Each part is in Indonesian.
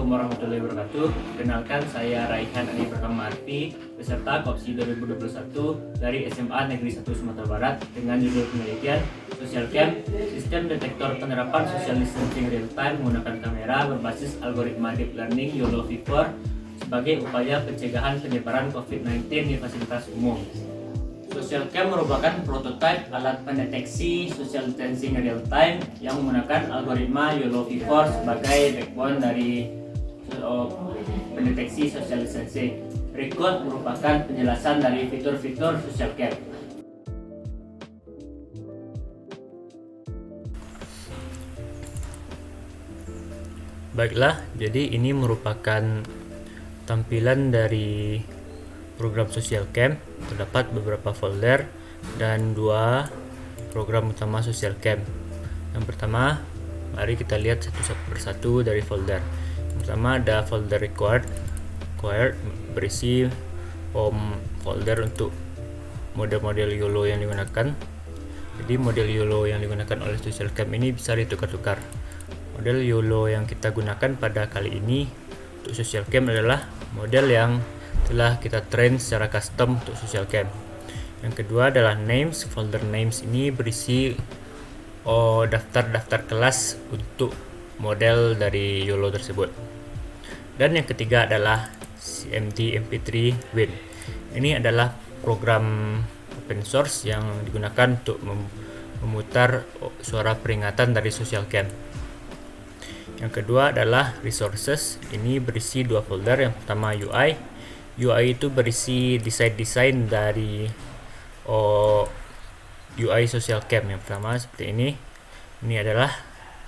Assalamualaikum warahmatullahi wabarakatuh. Kenalkan, saya Raihan Adi Pratama Arfi, peserta KOPSI 2021 dari SMA Negeri 1 Sumatera Barat dengan judul penelitian Social Cam, Sistem Detektor Penerapan Social Distancing Real Time menggunakan kamera berbasis algoritma Deep Learning YOLO V4 sebagai upaya pencegahan penyebaran COVID-19 di fasilitas umum. Social Cam merupakan prototipe alat pendeteksi social distancing real time yang menggunakan algoritma YOLO V4 sebagai backbone dari pendeteksi social distancing. Berikut merupakan penjelasan dari fitur-fitur Social Cam. Baiklah, jadi ini merupakan tampilan dari program Social Cam. Terdapat beberapa folder dan dua program utama Social Cam. Yang pertama, mari kita lihat satu persatu dari folder. Yang pertama ada folder required berisi folder untuk model-model YOLO yang digunakan. Jadi model YOLO yang digunakan oleh Social Cam ini bisa ditukar-tukar. Model YOLO yang kita gunakan pada kali ini untuk Social Cam adalah model yang telah kita train secara custom untuk Social Cam. Yang kedua adalah names. Folder names ini berisi daftar-daftar kelas untuk model dari YOLO tersebut. Dan yang ketiga adalah CMD MP3 Win. Ini adalah program open source yang digunakan untuk memutar suara peringatan dari Social Cam. Yang kedua adalah resources. Ini berisi dua folder. Yang pertama UI itu berisi desain dari UI Social Cam. Yang pertama seperti ini. Ini adalah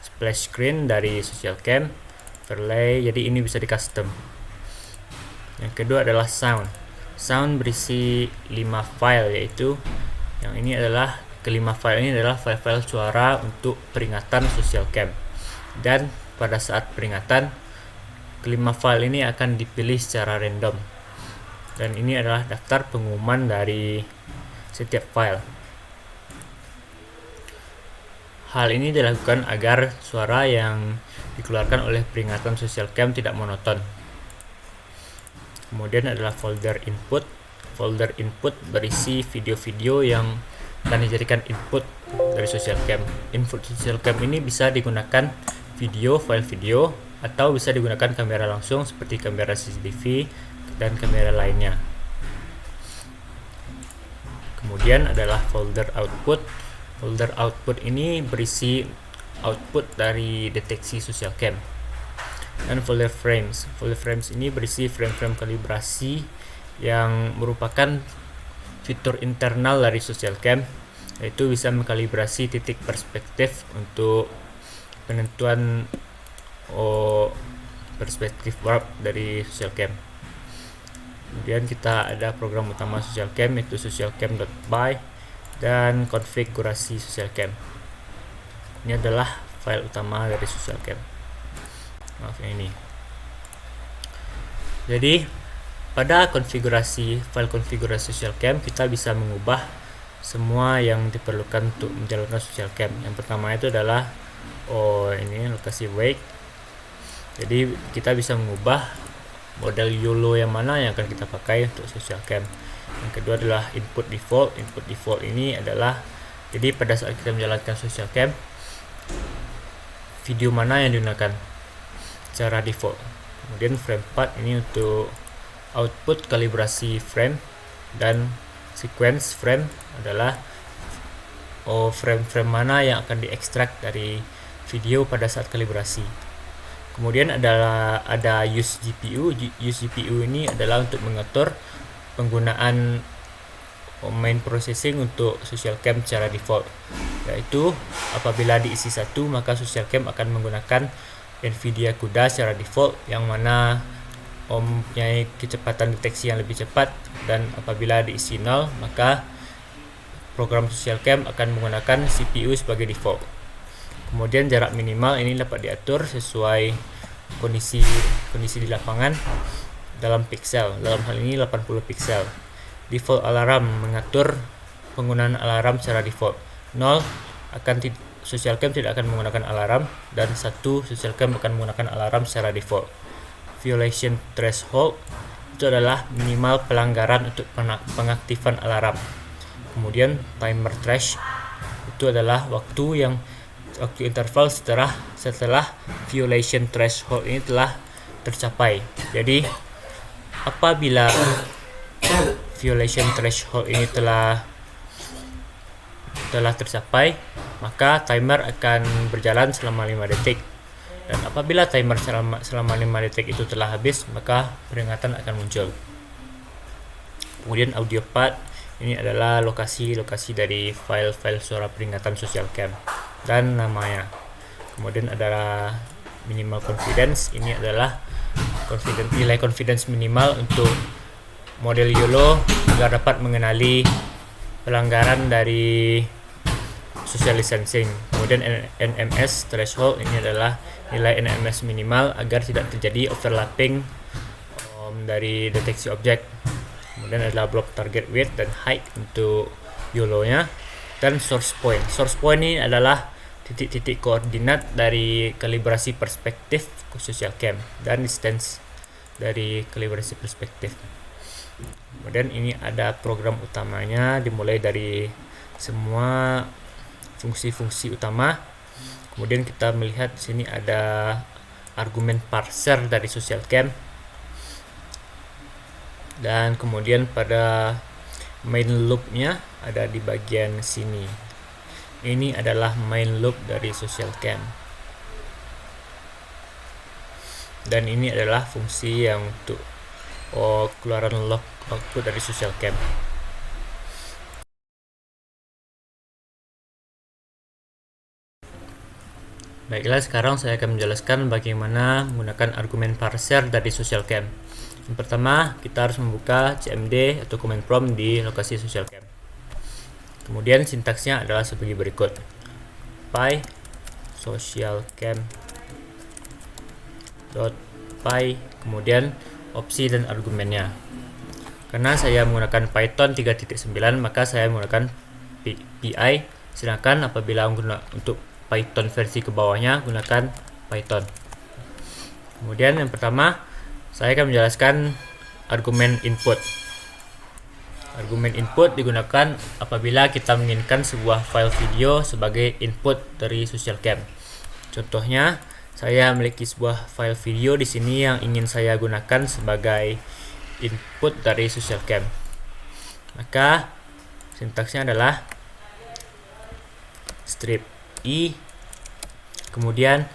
splash screen dari Social Cam, overlay, jadi ini bisa di custom. Yang kedua adalah sound berisi 5 file, yaitu yang ini adalah kelima file ini adalah file-file suara untuk peringatan Social Cam. Dan pada saat peringatan, kelima file ini akan dipilih secara random. Dan ini adalah daftar pengumuman dari setiap file. Hal ini dilakukan agar suara yang dikeluarkan oleh peringatan Social Cam tidak monoton. Kemudian adalah folder input. Folder input berisi video-video yang akan dijadikan input dari Social Cam. Input Social Cam ini bisa digunakan file video, atau bisa digunakan kamera langsung seperti kamera CCTV dan kamera lainnya. Kemudian adalah folder output. Folder output ini berisi output dari deteksi Social Cam. Dan folder frames. Folder frames ini berisi frame-frame kalibrasi yang merupakan fitur internal dari Social Cam, yaitu bisa mengkalibrasi titik perspektif untuk penentuan perspektif warp dari Social Cam. Kemudian kita ada program utama Social Cam, yaitu socialcam.py dan konfigurasi Social Cam. Ini adalah file utama dari Social Cam. Maaf ini. Jadi pada file konfigurasi Social Cam, kita bisa mengubah semua yang diperlukan untuk menjalankan Social Cam. Yang pertama itu adalah ini lokasi wake. Jadi kita bisa mengubah model YOLO yang mana yang akan kita pakai untuk Social Cam. Yang kedua adalah input default. Input default ini adalah, jadi pada saat kita menjalankan Social Cam, video mana yang digunakan secara default. Kemudian frame path ini untuk output kalibrasi frame, dan sequence frame adalah frame-frame mana yang akan diekstrak dari video pada saat kalibrasi. Kemudian ada use GPU. Use GPU ini adalah untuk mengatur penggunaan main processing untuk Social Cam secara default, yaitu apabila diisi 1, maka Social Cam akan menggunakan NVIDIA CUDA secara default, yang mana mempunyai kecepatan deteksi yang lebih cepat. Dan apabila diisi 0, maka program Social Cam akan menggunakan CPU sebagai default. Kemudian jarak minimal ini dapat diatur sesuai kondisi di lapangan dalam pixel. Dalam hal ini 80 pixel. Default alarm mengatur penggunaan alarm secara default. 0 Social Cam tidak akan menggunakan alarm, dan 1 Social Cam akan menggunakan alarm secara default. violation threshold itu adalah minimal pelanggaran untuk pengaktifan alarm. Kemudian timer thresh itu adalah waktu interval setelah violation threshold ini telah tercapai. Jadi apabila violation threshold ini telah tercapai, maka timer akan berjalan selama 5 detik. Dan apabila timer selama 5 detik itu telah habis, maka peringatan akan muncul. Kemudian audio part ini adalah lokasi dari file suara peringatan social cam dan namanya. Kemudian adalah minimal confidence, ini adalah nilai confidence minimal untuk model YOLO agar dapat mengenali pelanggaran dari social distancing. Kemudian NMS threshold, ini adalah nilai NMS minimal agar tidak terjadi overlapping dari deteksi objek. Kemudian adalah block target width dan height untuk YOLO-nya, dan source point. Source point ini adalah titik-titik koordinat dari kalibrasi perspektif social cam dan distance dari kalibrasi perspektif. Kemudian ini ada program utamanya, dimulai dari semua fungsi-fungsi utama. Kemudian kita melihat di sini ada argumen parser dari social cam. Dan kemudian pada main loop-nya ada di bagian sini. Ini adalah main loop dari social cam. Dan ini adalah fungsi yang untuk keluaran log output dari social cam. Baiklah, sekarang saya akan menjelaskan bagaimana menggunakan argumen parser dari social cam. Yang pertama, kita harus membuka CMD atau command prompt di lokasi social cam. Kemudian sintaksnya adalah sebagai berikut: py social cam .py, kemudian opsi dan argumennya. Karena saya menggunakan Python 3.9, maka saya menggunakan PI, sedangkan apabila untuk Python versi ke bawahnya gunakan Python. Kemudian yang pertama, saya akan menjelaskan argumen input. Argumen input digunakan apabila kita menginginkan sebuah file video sebagai input dari social cam. Contohnya, saya memiliki sebuah file video di sini yang ingin saya gunakan sebagai input dari social cam. Maka sintaksnya adalah strip i, kemudian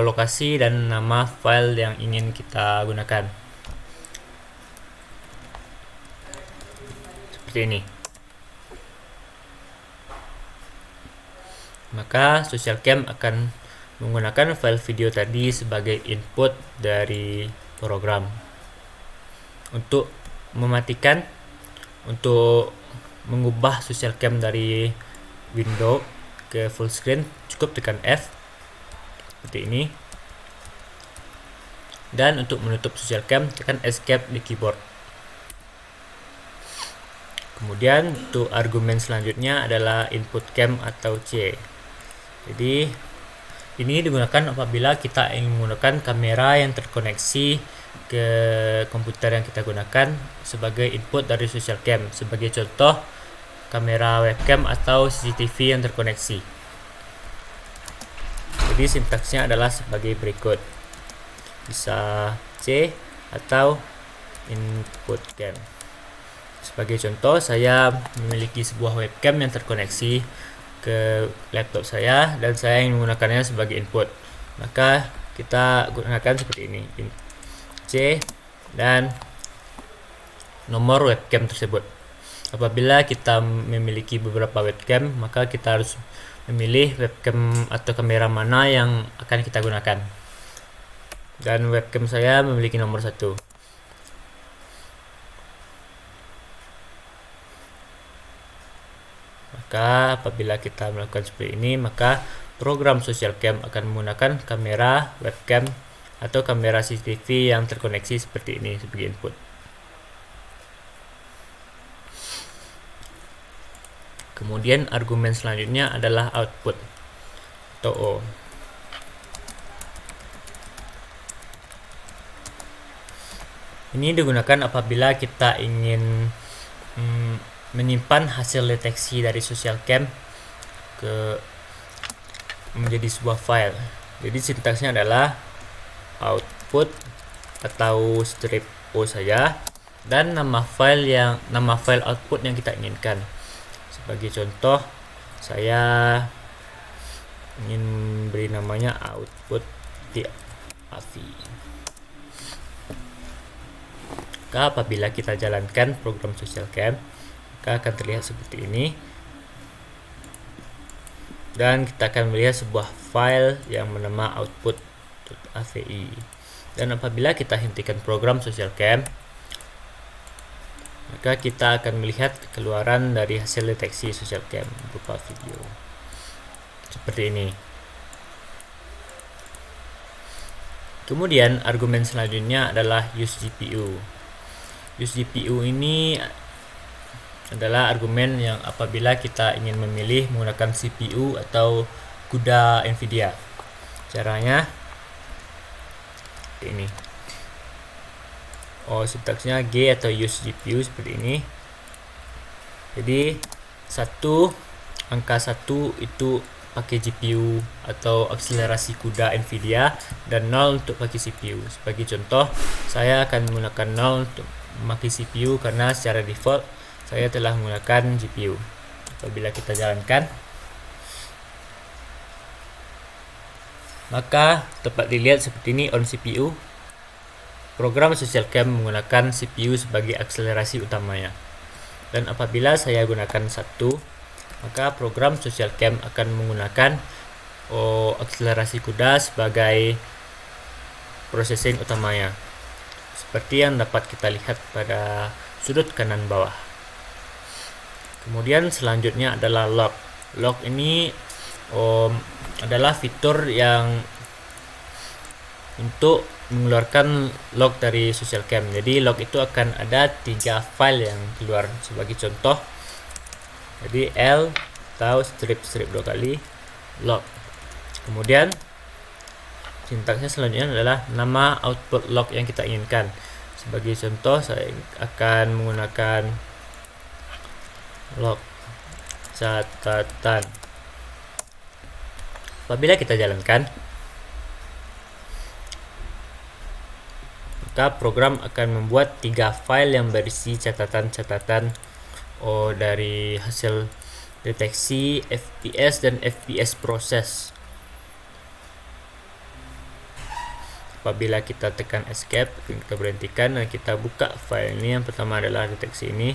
lokasi dan nama file yang ingin kita gunakan. Seperti ini. Maka social cam akan menggunakan file video tadi sebagai input dari program. Untuk mematikan, untuk mengubah social cam dari window ke full screen, cukup tekan F seperti ini. Dan untuk menutup social cam, tekan escape di keyboard. Kemudian untuk argumen selanjutnya adalah input cam atau C. Jadi ini digunakan apabila kita ingin menggunakan kamera yang terkoneksi ke komputer yang kita gunakan sebagai input dari social cam. Sebagai contoh, kamera webcam atau CCTV yang terkoneksi. Jadi sintaksnya adalah sebagai berikut. Bisa C atau input cam. Sebagai contoh, saya memiliki sebuah webcam yang terkoneksi ke laptop saya dan saya ingin menggunakannya sebagai input. Maka kita gunakan seperti ini, C dan nomor webcam tersebut. Apabila kita memiliki beberapa webcam, maka kita harus memilih webcam atau kamera mana yang akan kita gunakan. Dan webcam saya memiliki nomor 1. Maka apabila kita melakukan seperti ini, maka program social cam akan menggunakan kamera webcam atau kamera CCTV yang terkoneksi seperti ini sebagai input. Kemudian argumen selanjutnya adalah output atau O. Ini digunakan apabila kita ingin menyimpan hasil deteksi dari social cam menjadi sebuah file. Jadi sintaksnya adalah output atau strip O saja, dan nama file output yang kita inginkan. Sebagai contoh, saya ingin beri namanya output.avi. Maka apabila kita jalankan program social cam, maka akan terlihat seperti ini, dan kita akan melihat sebuah file yang bernama output.avi. Dan apabila kita hentikan program social cam, maka kita akan melihat keluaran dari hasil deteksi social cam berupa video seperti ini. Kemudian argumen selanjutnya adalah use GPU. Use GPU ini adalah argumen yang apabila kita ingin memilih menggunakan CPU atau CUDA NVIDIA. Caranya ini. Sintaksnya G atau use GPU seperti ini. Jadi angka 1 itu pakai GPU atau akselerasi CUDA NVIDIA, dan 0 untuk pakai CPU. Sebagai contoh, saya akan menggunakan 0 untuk memakai CPU karena secara default saya telah menggunakan GPU. Apabila kita jalankan, maka dapat dilihat seperti ini on CPU. Program social cam menggunakan CPU sebagai akselerasi utamanya. Dan apabila saya gunakan 1, maka program social cam akan menggunakan akselerasi CUDA sebagai processing utamanya. Seperti yang dapat kita lihat pada sudut kanan bawah. Kemudian selanjutnya adalah log. Log ini adalah fitur yang untuk mengeluarkan log dari social cam. Jadi log itu akan ada 3 file yang keluar. Sebagai contoh, jadi L atau strip 2 kali log. Kemudian sintaksnya selanjutnya adalah nama output log yang kita inginkan. Sebagai contoh, saya akan menggunakan log catatan. Apabila kita jalankan, maka program akan membuat 3 file yang berisi catatan-catatan dari hasil deteksi FPS dan FPS proses. Apabila kita tekan escape, kita berhentikan dan kita buka file ini. Yang pertama adalah deteksi ini.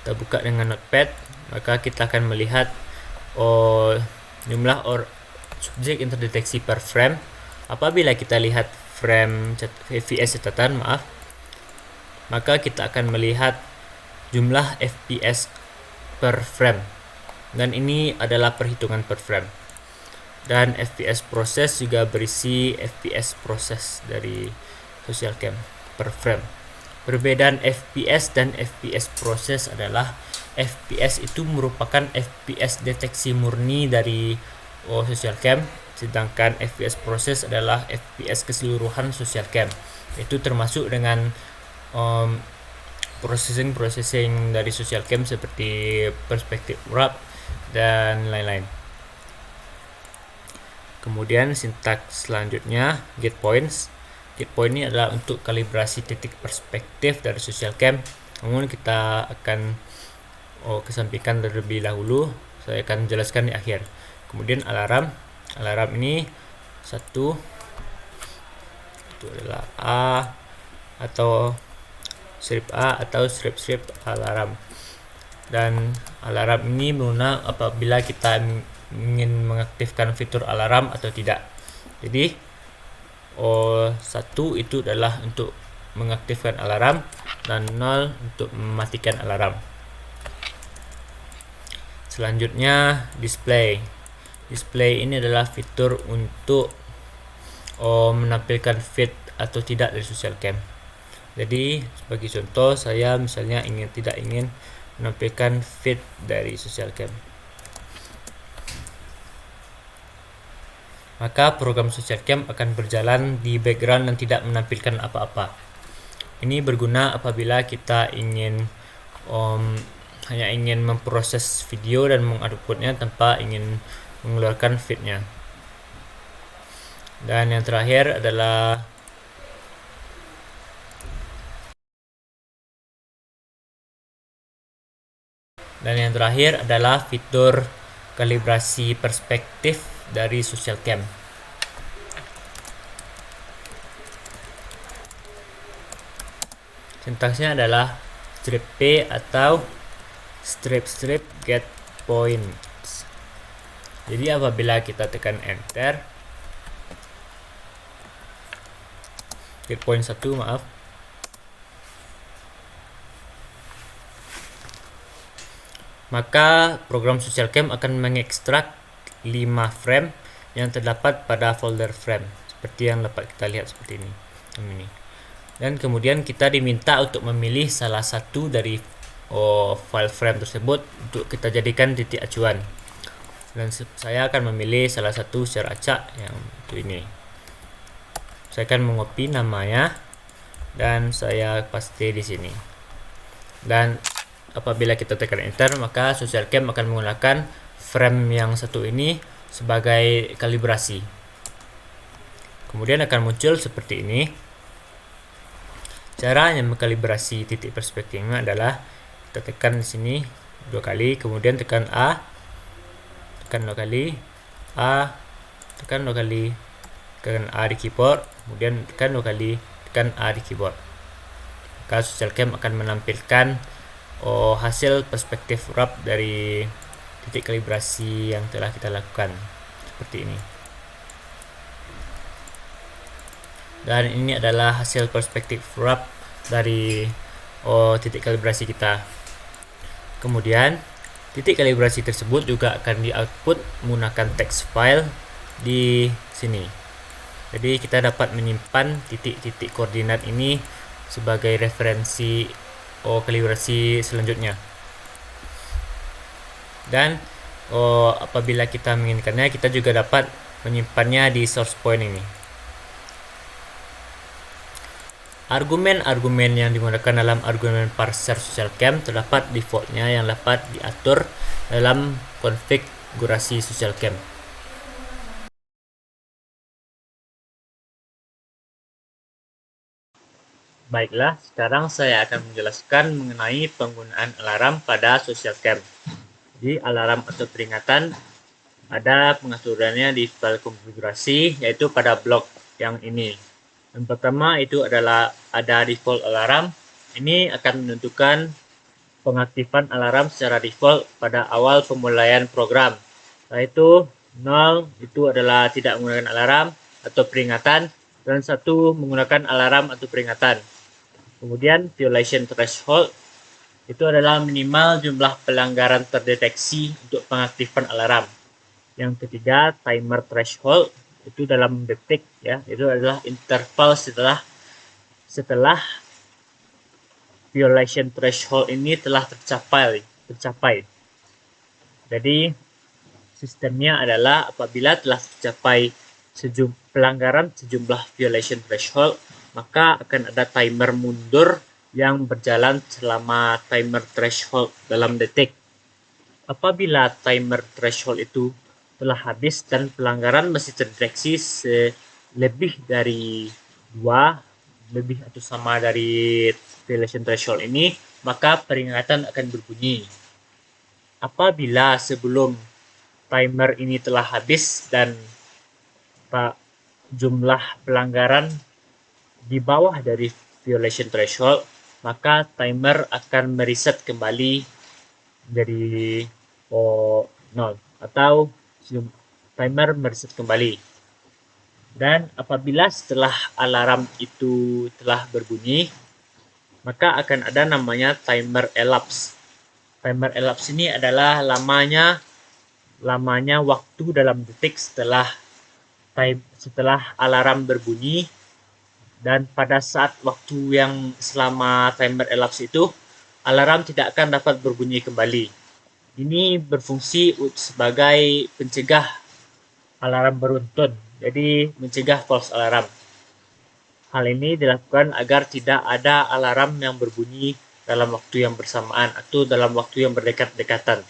Kita buka dengan notepad, maka kita akan melihat jumlah subjek yang terdeteksi per frame. Apabila kita lihat frame FPS catatan, maka kita akan melihat jumlah FPS per frame, dan ini adalah perhitungan per frame. Dan FPS proses juga berisi FPS proses dari social cam per frame. Perbedaan FPS dan FPS proses adalah FPS itu merupakan FPS deteksi murni dari social cam, sedangkan FPS proses adalah FPS keseluruhan social cam. Itu termasuk dengan processing dari social cam seperti perspective wrap dan lain-lain. Kemudian sintaks selanjutnya get points. Get point ini adalah untuk kalibrasi titik perspektif dari social cam. Namun kita akan kesampingkan terlebih dahulu. Saya akan jelaskan di akhir. Kemudian alarm. Alarm ini 1 itu adalah A atau strip A atau strip alarm. Dan alarm ini berguna apabila kita ingin mengaktifkan fitur alarm atau tidak. Jadi 1 itu adalah untuk mengaktifkan alarm dan 0 untuk mematikan alarm. Selanjutnya display. Display ini adalah fitur untuk menampilkan feed atau tidak dari social cam. Jadi sebagai contoh, saya misalnya tidak ingin menampilkan feed dari social cam. maka program social cam akan berjalan di background dan tidak menampilkan apa-apa. Ini berguna apabila kita hanya ingin memproses video dan mengoutputnya tanpa ingin mengeluarkan feednya. Dan yang terakhir adalah fitur kalibrasi perspektif dari social cam. Sintaksnya adalah strip P atau strip get points. Jadi apabila kita tekan enter, get point 1, maaf, maka program social cam akan mengekstrak 5 frame yang terdapat pada folder frame seperti yang dapat kita lihat seperti ini. Dan kemudian kita diminta untuk memilih salah satu dari file frame tersebut untuk kita jadikan titik acuan. Dan saya akan memilih salah satu secara acak yang itu ini. Saya akan mengopi namanya dan saya paste di sini. Dan apabila kita tekan enter, maka social cam akan menggunakan frame yang satu ini sebagai kalibrasi. Kemudian akan muncul seperti ini. Cara yang mengkalibrasi titik perspektifnya adalah kita tekan di sini 2 kali, kemudian tekan A, tekan 2 kali, A, tekan 2 kali, tekan A di keyboard, kemudian tekan 2 kali, tekan A di keyboard. Maka social cam akan menampilkan hasil perspektif wrap dari titik kalibrasi yang telah kita lakukan seperti ini. Dan ini adalah hasil perspektif wrap dari titik kalibrasi kita. Kemudian titik kalibrasi tersebut juga akan di output menggunakan text file di sini. Jadi kita dapat menyimpan titik-titik koordinat ini sebagai referensi kalibrasi selanjutnya. Dan apabila kita menginginkannya, kita juga dapat menyimpannya di source point ini. Argumen-argumen yang digunakan dalam argumen parser social cam terdapat defaultnya yang dapat diatur dalam konfigurasi social cam. Baiklah, sekarang saya akan menjelaskan mengenai penggunaan alarm pada social cam. Jadi alarm atau peringatan ada pengaturannya di file konfigurasi, yaitu pada blok yang ini. Yang pertama itu adalah ada default alarm. Ini akan menentukan pengaktifan alarm secara default pada awal pemulaian program. Yaitu 0 itu adalah tidak menggunakan alarm atau peringatan, dan 1 menggunakan alarm atau peringatan. Kemudian violation threshold itu adalah minimal jumlah pelanggaran terdeteksi untuk pengaktifan alarm. Yang ketiga, timer threshold itu dalam detik ya, itu adalah interval setelah violation threshold ini telah tercapai. Jadi sistemnya adalah apabila telah tercapai pelanggaran sejumlah violation threshold, maka akan ada timer mundur yang berjalan selama timer threshold dalam detik. Apabila timer threshold itu telah habis dan pelanggaran masih terdeteksi lebih dari 2 lebih atau sama dari violation threshold ini, maka peringatan akan berbunyi. Apabila sebelum timer ini telah habis dan jumlah pelanggaran di bawah dari violation threshold, maka timer akan mereset kembali dari 0 atau timer mereset kembali. Dan apabila setelah alarm itu telah berbunyi, maka akan ada namanya timer elapse. Timer elapse ini adalah lamanya waktu dalam detik setelah alarm berbunyi, dan pada saat waktu yang selama timer elapse itu, alarm tidak akan dapat berbunyi kembali. Ini berfungsi sebagai pencegah alarm beruntun jadi mencegah false alarm. Hal ini dilakukan agar tidak ada alarm yang berbunyi dalam waktu yang bersamaan atau dalam waktu yang berdekat-dekatan.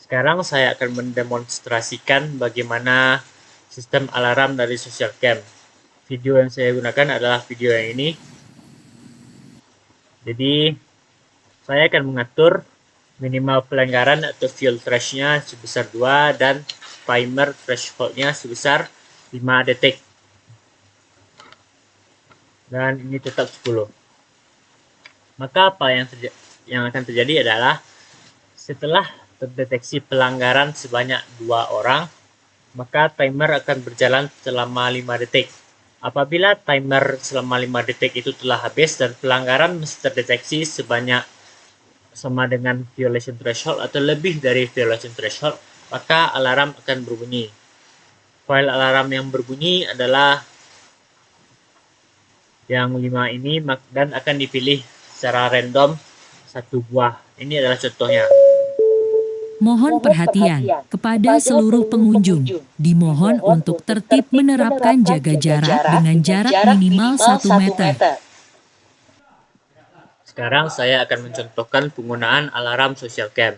Sekarang saya akan mendemonstrasikan bagaimana sistem alarm dari SocialCam. Video yang saya gunakan adalah video yang ini. Jadi, saya akan mengatur minimal pelanggaran atau fuel threshold-nya sebesar 2 dan timer threshold-nya sebesar 5 detik. Dan ini tetap 10. Maka apa yang akan terjadi adalah setelah terdeteksi pelanggaran sebanyak 2 orang, maka timer akan berjalan selama 5 detik. Apabila timer selama 5 detik itu telah habis dan pelanggaran masih terdeteksi sebanyak sama dengan violation threshold atau lebih dari violation threshold, maka alarm akan berbunyi. File alarm yang berbunyi adalah yang 5 ini dan akan dipilih secara random 1 buah. Ini adalah contohnya. Mohon perhatian kepada seluruh pengunjung. Dimohon untuk tertib menerapkan jaga jarak dengan jarak minimal 1 meter. Sekarang saya akan mencontohkan penggunaan alarm SocialCam.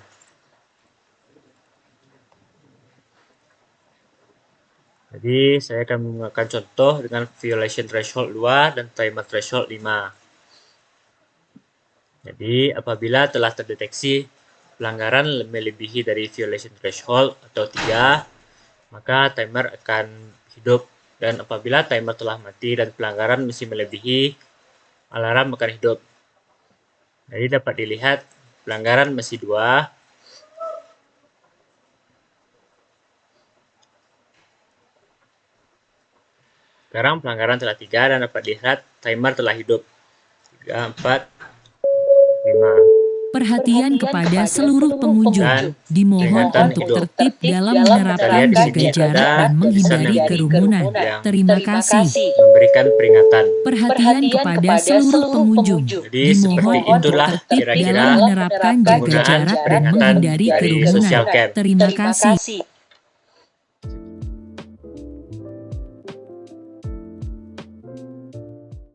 Jadi saya akan menggunakan contoh dengan violation threshold 2 dan timer threshold 5. Jadi apabila telah terdeteksi pelanggaran melebihi dari violation threshold atau 3, maka timer akan hidup, dan apabila timer telah mati dan pelanggaran masih melebihi, alarm akan hidup. Jadi dapat dilihat pelanggaran masih 2. Sekarang pelanggaran telah 3 dan dapat dilihat timer telah hidup. 3, 4, 5. Perhatian kepada seluruh pengunjung. Dimohon untuk tertib dalam menerapkan jaga jarak dan menghindari kerumunan. Terima kasih. Memberikan peringatan. Perhatian kepada seluruh pengunjung. Jadi seperti Dimohon untuk itulah tertib kira-kira dalam menerapkan jaga penggunaan jarak dan peringatan menghindari dari kerumunan. SocialCam. Terima kasih.